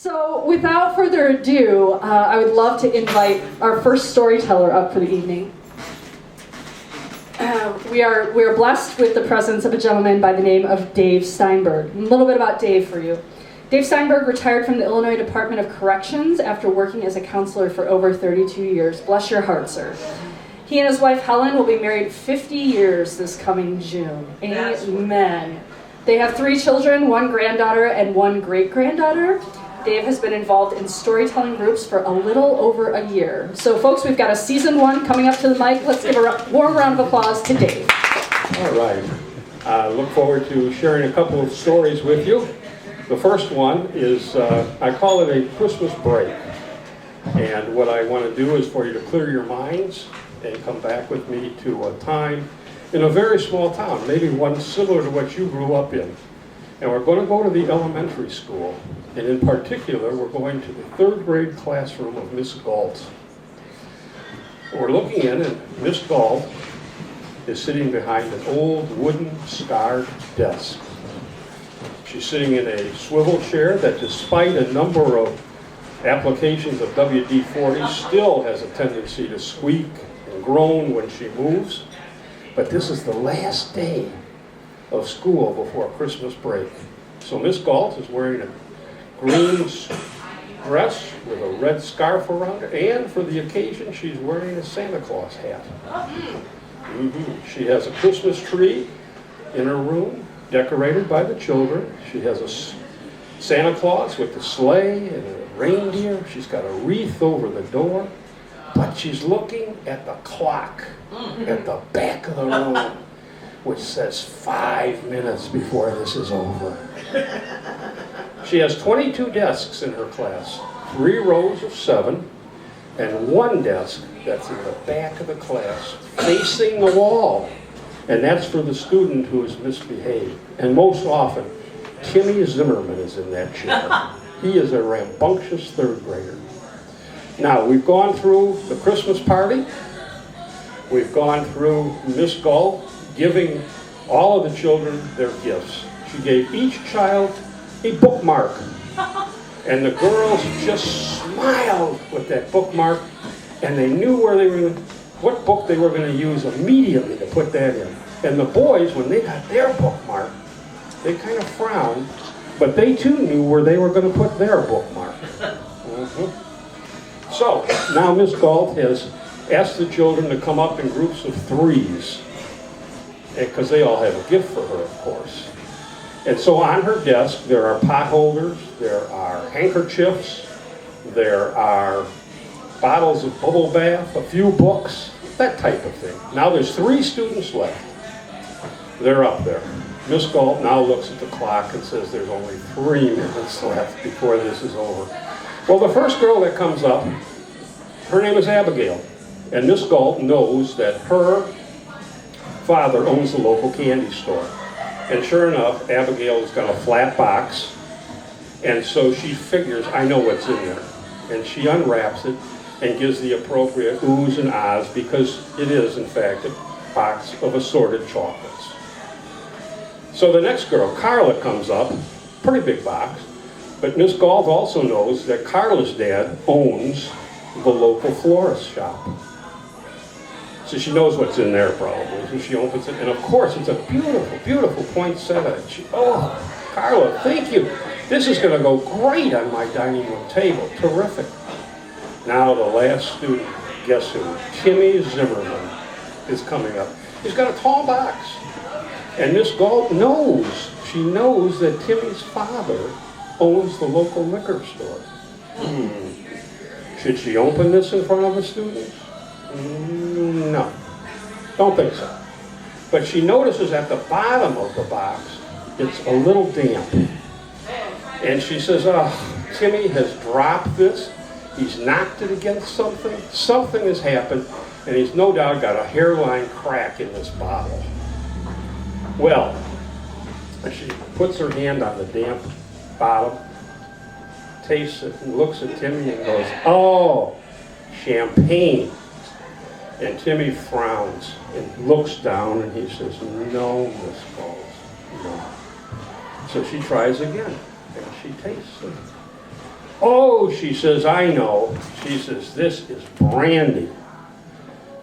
So without further ado, I would love to invite our first storyteller up for the evening. We are blessed with the presence of a gentleman by the name of Dave Steinberg. A little bit about Dave for you. Dave Steinberg retired from the Illinois Department of Corrections after working as a counselor for over 32 years. Bless your heart, sir. He and his wife Helen will be married 50 years this coming June. Amen. They have 3 children, 1 granddaughter and 1 great-granddaughter. Dave has been involved in storytelling groups for a little over a year. So folks, we've got a season 1 coming up to the mic. Let's give a warm round of applause to Dave. All right. Look forward to sharing a couple of stories with you. The first one is, I call it a Christmas break. And what I want to do is for you to clear your minds and come back with me to a time in a very small town, maybe one similar to what you grew up in. And we're going to go to the elementary school. And in particular, we're going to the 3rd grade classroom of Miss Galt. We're looking in, and Miss Galt is sitting behind an old wooden scarred desk. She's sitting in a swivel chair that, despite a number of applications of WD-40, still has a tendency to squeak and groan when she moves. But this is the last day of school before Christmas break. So Miss Galt is wearing a green dress with a red scarf around her, and for the occasion she's wearing a Santa Claus hat. She has a Christmas tree in her room, decorated by the children. She has a Santa Claus with a sleigh and a reindeer. She's got a wreath over the door, but she's looking at the clock at the back of the room, which says 5 minutes before this is over. She has 22 desks in her class, 3 rows of 7, and 1 desk that's in the back of the class, facing the wall. And that's for the student who has misbehaved. And most often, Timmy Zimmerman is in that chair. He is a rambunctious 3rd grader. Now, we've gone through the Christmas party. We've gone through Miss Galt giving all of the children their gifts. She gave each child a bookmark. And the girls just smiled with that bookmark, and they knew where they were, what book they were going to use immediately to put that in. And the boys, when they got their bookmark, they kind of frowned, but they too knew where they were going to put their bookmark. So, now Miss Galt has asked the children to come up in groups of 3s, because they all have a gift for her, of course. And so on her desk, there are pot holders, there are handkerchiefs, there are bottles of bubble bath, a few books, that type of thing. Now there's 3 students left. They're up there. Miss Galt now looks at the clock and says there's only 3 minutes left before this is over. Well, the first girl that comes up, her name is Abigail. And Miss Galt knows that her father owns the local candy store. And sure enough, Abigail has got a flat box, and so she figures, I know what's in there. And she unwraps it and gives the appropriate oohs and ahs, because it is, in fact, a box of assorted chocolates. So the next girl, Carla, comes up, pretty big box, but Miss Galt also knows that Carla's dad owns the local florist shop. So she knows what's in there probably. So she opens it, and of course it's a beautiful, beautiful poinsettia. Oh, Carla, thank you. This is going to go great on my dining room table. Terrific. Now the last student, guess who? Timmy Zimmerman is coming up. He's got a tall box. And Miss Galt knows, she knows that Timmy's father owns the local liquor store. Should she open this in front of the students? No, don't think so. But she notices at the bottom of the box, it's a little damp. And she says, oh, Timmy has dropped this. He's knocked it against something. Something has happened, and he's no doubt got a hairline crack in this bottle. Well, she puts her hand on the damp bottom, tastes it, and looks at Timmy and goes, oh, champagne. And Timmy frowns and looks down, and he says, no, Miss Galt, no. So she tries again, and she tastes it. "Oh," she says, "I know." She says, "This is brandy."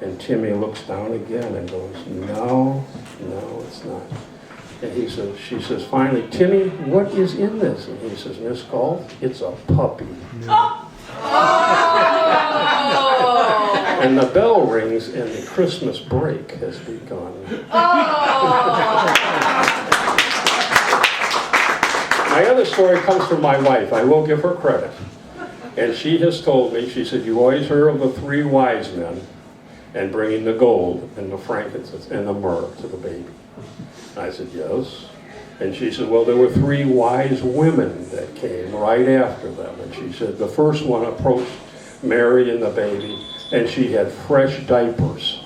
And Timmy looks down again and goes, "No, no, it's not." And she says, finally, "Timmy, what is in this?" And he says, "Miss Galt, it's a puppy." And the bell rings and the Christmas break has begun. My other story comes from my wife. I will give her credit. And she has told me, she said, "You always heard of the 3 wise men and bringing the gold and the frankincense and the myrrh to the baby." I said, "Yes." And she said, "Well, there were 3 wise women that came right after them." And she said, the first one approached Mary and the baby, and she had fresh diapers.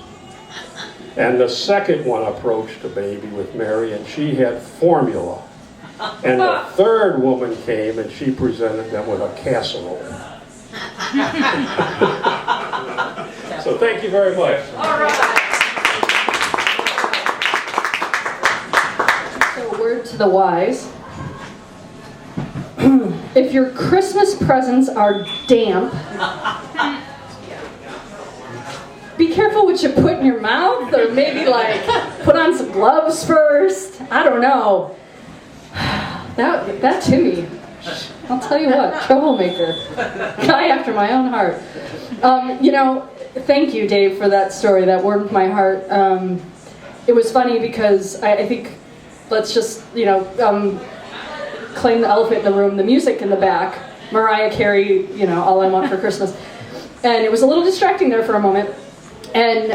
And the second one approached the baby with Mary, and she had formula. And the third woman came, and she presented them with a casserole. So thank you very much. All right. So a word to the wise. If your Christmas presents are damp, be careful what you put in your mouth, or maybe like put on some gloves first. I don't know. That Timmy, I'll tell you what, troublemaker, guy after my own heart. Thank you, Dave, for that story. That warmed my heart. It was funny because I think, let's just, claim the elephant in the room, the music in the back, Mariah Carey, All I Want for Christmas. And it was a little distracting there for a moment. And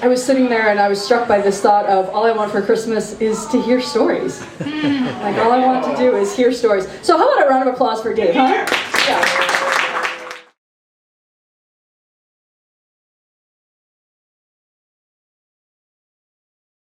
I was sitting there and I was struck by this thought of all I want for Christmas is to hear stories. Like all I want to do is hear stories. So how about a round of applause for Dave, huh?